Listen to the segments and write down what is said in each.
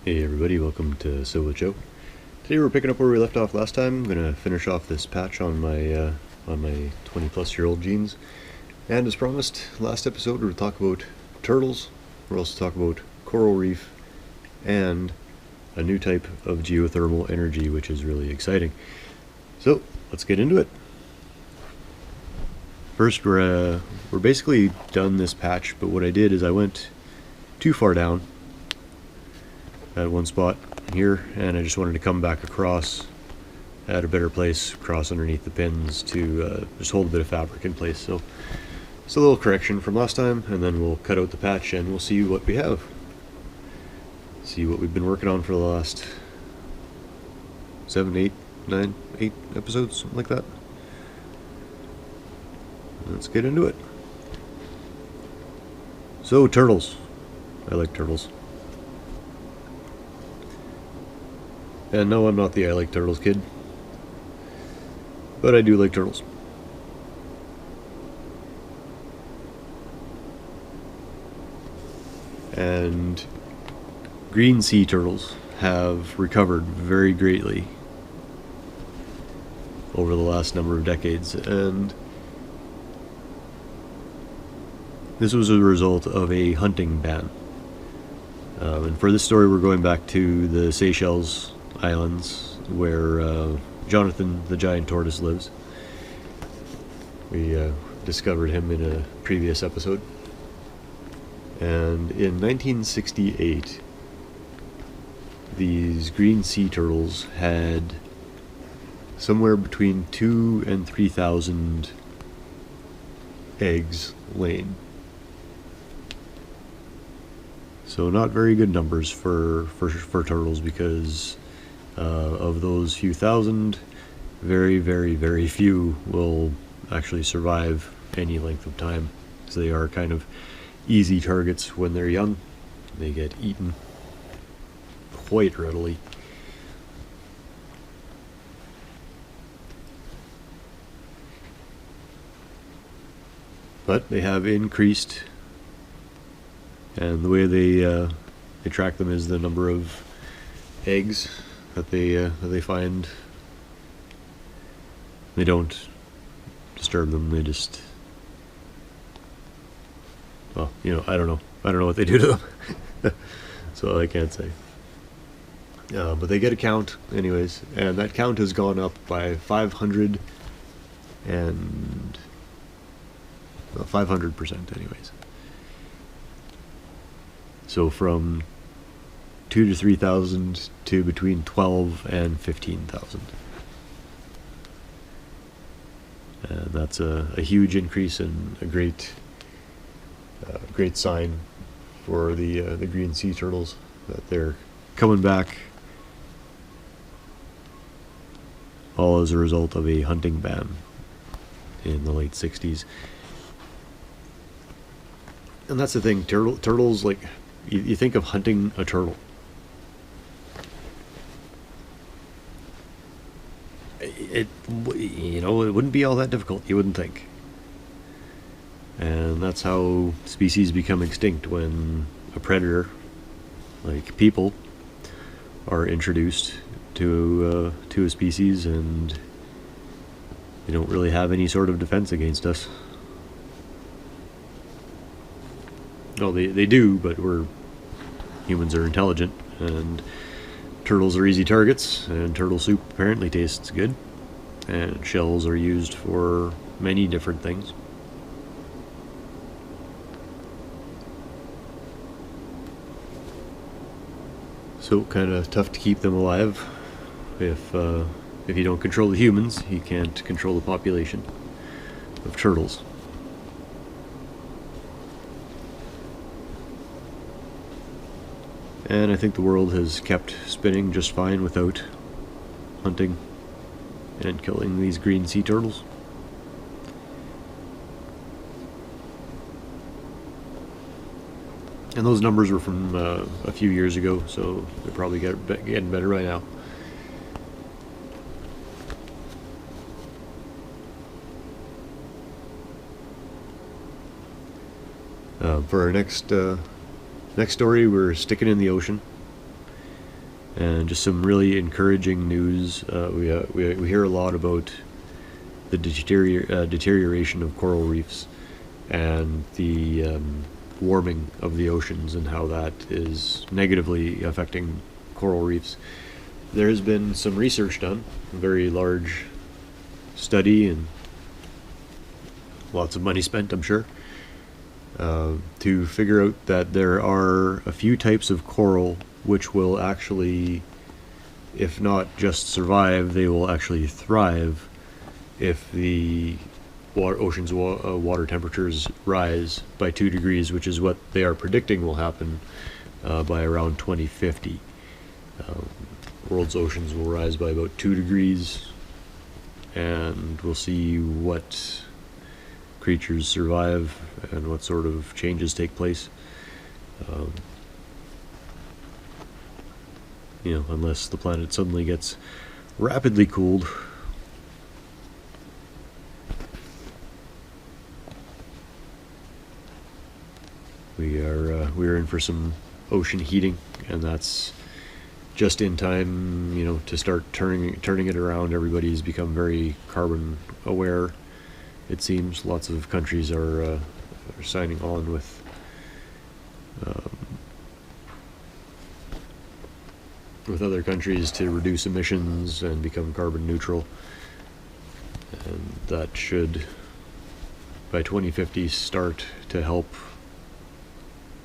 Hey everybody, welcome to SwJ. Today we're picking up where we left off last time. I'm gonna finish off this patch on my 20-plus-year-old jeans. And as promised, last episode we'll talk about turtles. We'll also talk about coral reef and a new type of geothermal energy, which is really exciting. So let's get into it. First, we're basically done this patch, but what I did is I went too far down at one spot here, and I just wanted to come back across at a better place, cross underneath the pins to just hold a bit of fabric in place. So it's a little correction from last time, and then we'll cut out the patch and we'll see what we have. See what we've been working on for the last 7, 8, 9, 8 episodes, something like that. Let's get into it. So, turtles. I like turtles. And no, I'm not the I like turtles kid, but I do like turtles. And green sea turtles have recovered very greatly over the last number of decades, and this was a result of a hunting ban. And for this story, we're going back to the Seychelles Islands, where Jonathan the giant tortoise lives. We discovered him in a previous episode. And in 1968, these green sea turtles had somewhere between 2,000 and 3,000 eggs laid. So not very good numbers for turtles, because of those few thousand, very few will actually survive any length of time. So they are kind of easy targets when they're young. They get eaten quite readily. But they have increased, and the way they track them is the number of eggs that they find. They don't disturb them. They just, well, I don't know what they do to them, so I can't say. But they get a count, anyways, and that count has gone up by 500 and 500%, anyways. So from 2,000 to 3,000 to between 12,000 and 15,000. And that's a huge increase, and a great sign for the green sea turtles, that they're coming back, all as a result of a hunting ban in the late 60s. And that's the thing, turtles, like, you think of hunting a turtle. It wouldn't be all that difficult, you wouldn't think. And that's how species become extinct, when a predator, like people, are introduced to a species, and they don't really have any sort of defense against us. Well, they do, but humans are intelligent, and turtles are easy targets, and turtle soup apparently tastes good, and shells are used for many different things. So kind of tough to keep them alive. If you don't control the humans, you can't control the population of turtles. And I think the world has kept spinning just fine without hunting and killing these green sea turtles. And those numbers were from a few years ago, so they're probably getting better right now. For our next story, we're sticking in the ocean. And just some really encouraging news. We hear a lot about the deterioration of coral reefs and the warming of the oceans and how that is negatively affecting coral reefs. There has been some research done, a very large study, and lots of money spent, I'm sure, to figure out that there are a few types of coral which will actually, if not just survive, they will actually thrive if the ocean's water temperatures rise by 2 degrees, which is what they are predicting will happen by around 2050. World's oceans will rise by about 2 degrees, and we'll see what creatures survive and what sort of changes take place. Unless the planet suddenly gets rapidly cooled. We're in for some ocean heating, and that's just in time, to start turning it around. Everybody's become very carbon aware. It seems lots of countries are signing on with other countries to reduce emissions and become carbon neutral, and that should, by 2050, start to help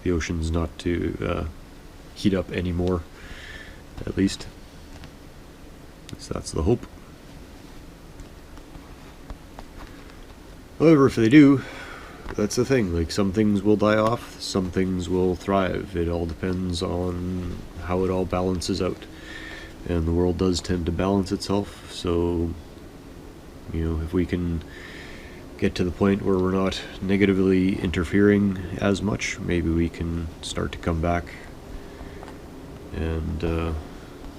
the oceans not to heat up anymore, at least. So that's the hope. However, if they do, that's the thing. Like, some things will die off, some things will thrive. It all depends on how it all balances out. And the world does tend to balance itself, so, if we can get to the point where we're not negatively interfering as much, maybe we can start to come back and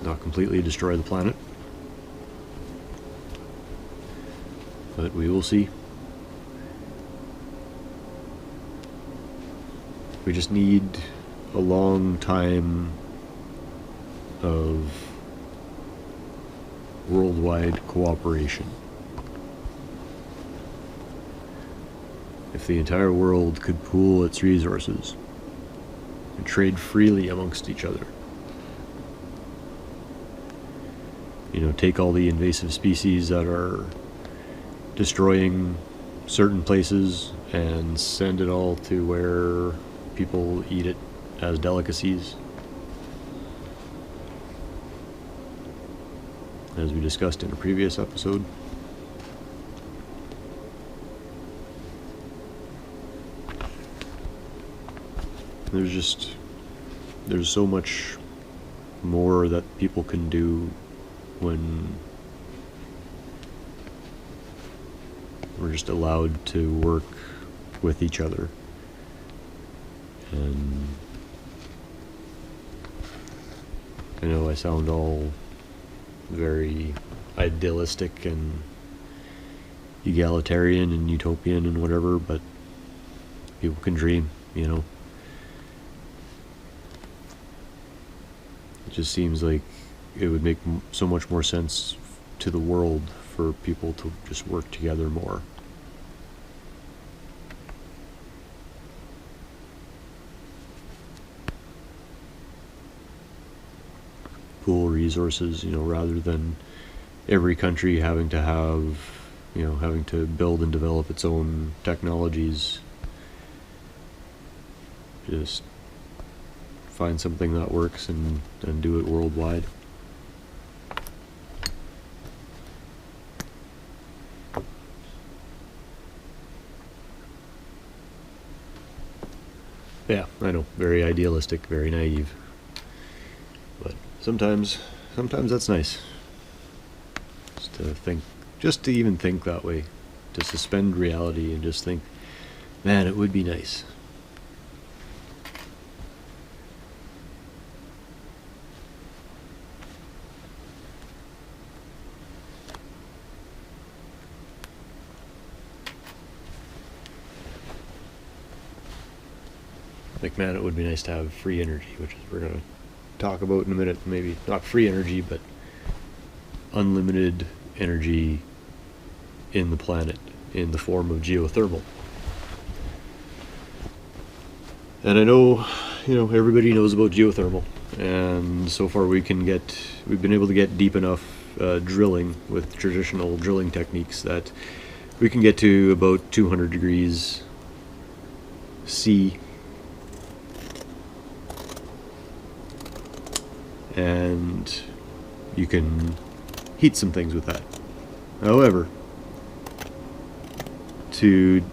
not completely destroy the planet. But we will see. We just need a long time of worldwide cooperation. If the entire world could pool its resources and trade freely amongst each other, take all the invasive species that are destroying certain places and send it all to where people eat it as delicacies. As we discussed in a previous episode. There's so much more that people can do when we're just allowed to work with each other. And I know I sound all very idealistic and egalitarian and utopian and whatever, but people can dream, It just seems like it would make so much more sense to the world for people to just work together more. Pool resources, rather than every country having to build and develop its own technologies. Just find something that works and do it worldwide. Yeah, I know, very idealistic, very naive. But sometimes that's nice. Just to even think that way. To suspend reality and just think, man, it would be nice. Like, man, it would be nice to have free energy, which is we're gonna talk about in a minute. Maybe not free energy, but unlimited energy in the planet in the form of geothermal. And I know, everybody knows about geothermal, and so far we've been able to get deep enough drilling with traditional drilling techniques that we can get to about 200 degrees C, and you can heat some things with that. However, to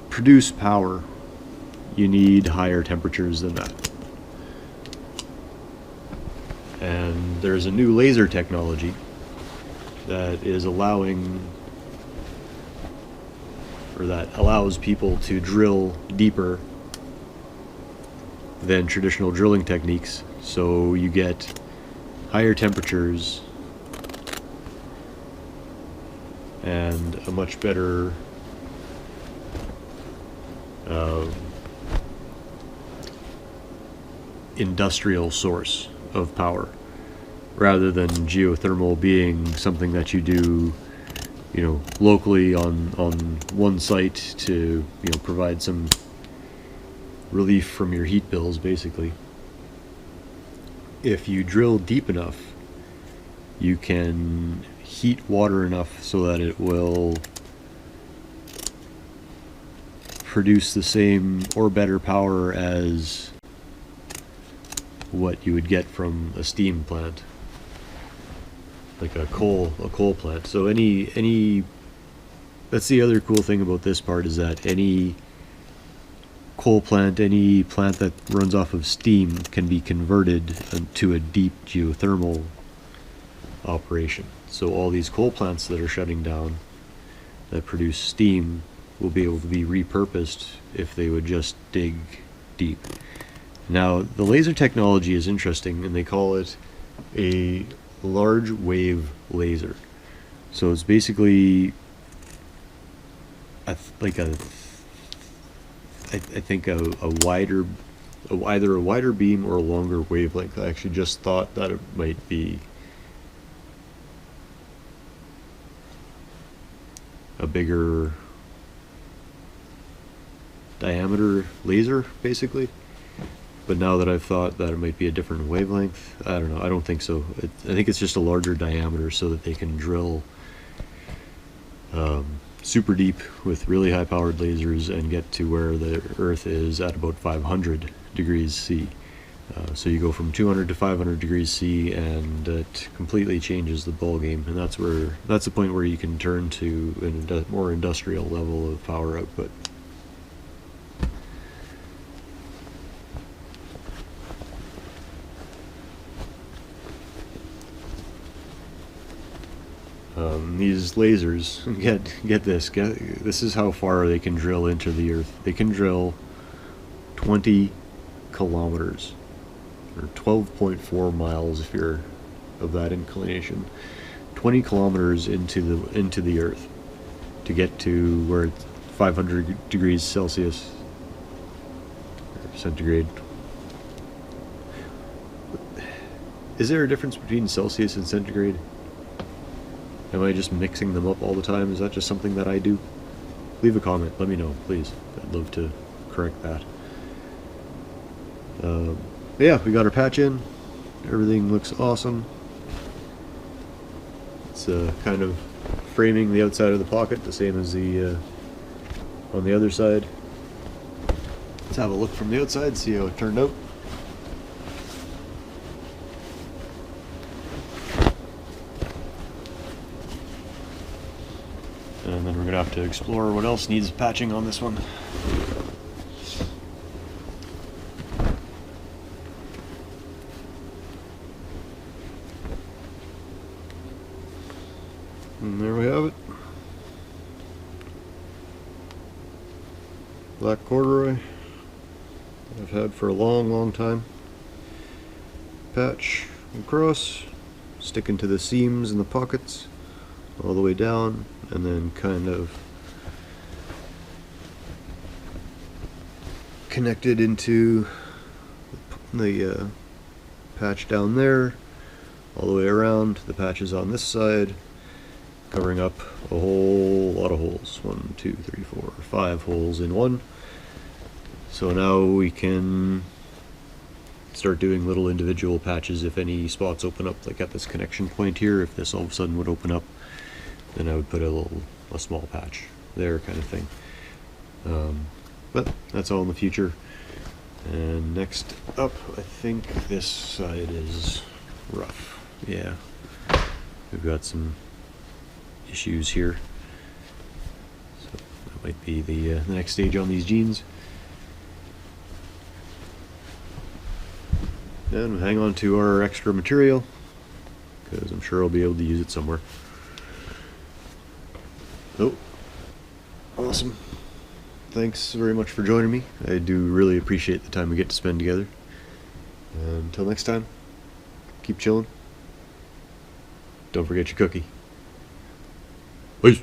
produce power, you need higher temperatures than that. And there's a new laser technology that is that allows people to drill deeper than traditional drilling techniques. So you get higher temperatures and a much better industrial source of power, rather than geothermal being something that you do, locally on one site to, provide some relief from your heat bills, basically. If you drill deep enough, you can heat water enough so that it will produce the same or better power as what you would get from a steam plant, like a coal plant. So that's the other cool thing about this part, is that any coal plant, any plant that runs off of steam, can be converted to a deep geothermal operation. So all these coal plants that are shutting down that produce steam will be able to be repurposed if they would just dig deep. Now, the laser technology is interesting, and they call it a large wave laser. So it's basically either a wider beam or a longer wavelength. I actually just thought that it might be a bigger diameter laser, basically. But now that I've thought that it might be a different wavelength, I don't know. I don't think so. I think it's just a larger diameter so that they can drill super deep with really high-powered lasers and get to where the Earth is at about 500 degrees C. So you go from 200 to 500 degrees C, and it completely changes the ball game. And that's the point where you can turn to a more industrial level of power output. These lasers, get this, this is how far they can drill into the Earth. They can drill 20 kilometers, or 12.4 miles if you're of that inclination. 20 kilometers into the Earth to get to where it's 500 degrees Celsius, or centigrade. Is there a difference between Celsius and centigrade? Am I just mixing them up all the time? Is that just something that I do? Leave a comment. Let me know, please. I'd love to correct that. But yeah, we got our patch in. Everything looks awesome. It's kind of framing the outside of the pocket, the same as the on the other side. Let's have a look from the outside, see how it turned out. And then we're going to have to explore what else needs patching on this one. And there we have it. Black corduroy I've had for a long time. Patch across, sticking to the seams and the pockets all the way down, and then kind of connected into the patch down there, all the way around. The patch is on this side, covering up a whole lot of holes. 1, 2, 3, 4, 5 holes in one. So now we can start doing little individual patches if any spots open up, like at this connection point here. If this all of a sudden would open up, then I would put a small patch there, kind of thing. But that's all in the future. And next up, I think this side is rough. Yeah, we've got some issues here, so that might be the next stage on these jeans. And hang on to our extra material, because I'm sure I'll be able to use it somewhere. Oh, awesome. Thanks very much for joining me. I do really appreciate the time we get to spend together. Until next time, keep chilling. Don't forget your cookie. Peace.